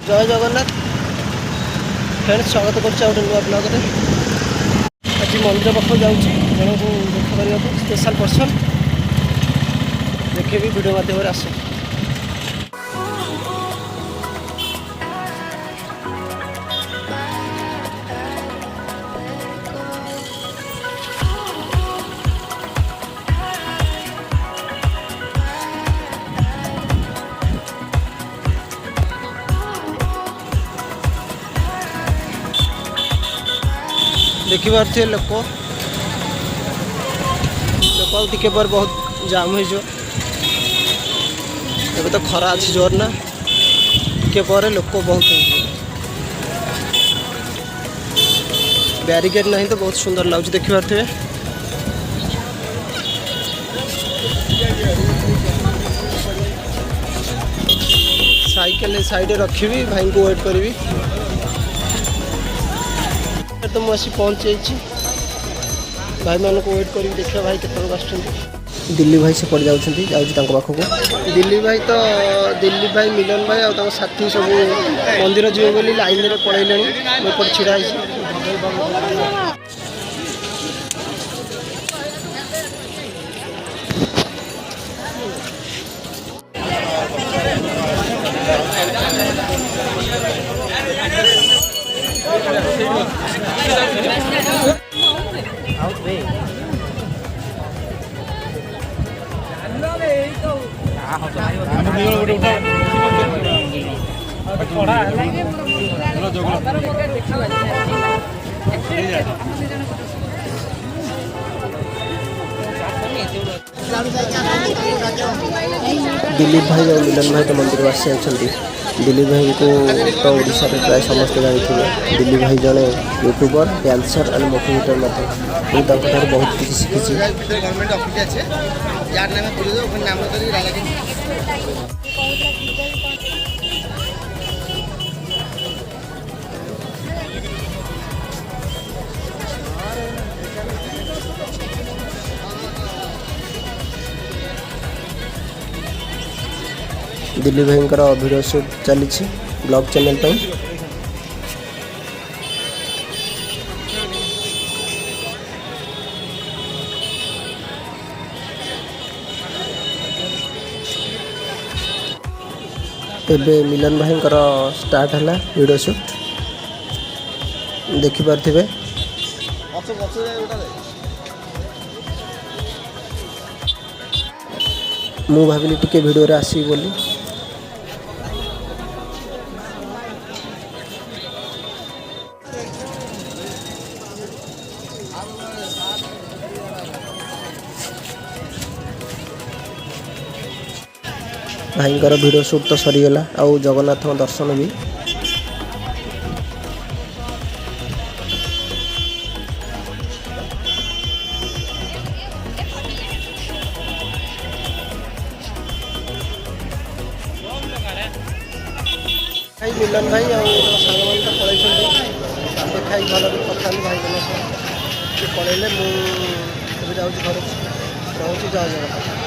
जय जगन्नाथ फ्रेंड्स, स्वागत कर नुआ ब्लॉग रे। आज मंदिर पाख जाऊँ जन को देखा करने को स्पेशल पर्सन देखे भी वीडियो माध्यम आस। देखिए लोक टिके पर बहुत जाम हो तो खरा अच्छी जोर ना टिके पर लोक बहुत बैरिकेड नहीं तो बहुत सुंदर लगुच देखिए। साइकिल साइड रखी भाई को वेट करी तो मुझे पहुँची भाई मान को वेट करी देखिए भाई के दिल्ली भाई से पड़ जाऊँगी पाखक दिल्ली भाई मिलन भाई और साथी सब मंदिर जीवे बोली लाइन में पड़े मुझे छिड़ा दिलीप भाई और मिलन भाई तो मंदिर आसी जाती। दिलीप भाई को तो ओडिशा रे प्राय समस्त जानते। दिलीप भाई जड़े यूट्यूबर डांसर और मोटिवेटर मुझे बहुत किसी शिखी। दिल्ली भाई वीडियो शूट चली ब्लॉग चैनल पर। एबे मिलन भाई स्टार्ट है वीडियो शूट देखि पार्थिबे। मु भाविली टिके वीडियो रे आसी बोली। भाई वीडियो शूट तो सरीगला आउ जगन्नाथ दर्शन भी। मिलन भाई सांग मान तो पलि देखा भल कथा भाई बहन पलैले मुझे घर रोचे जय जगन्नाथ।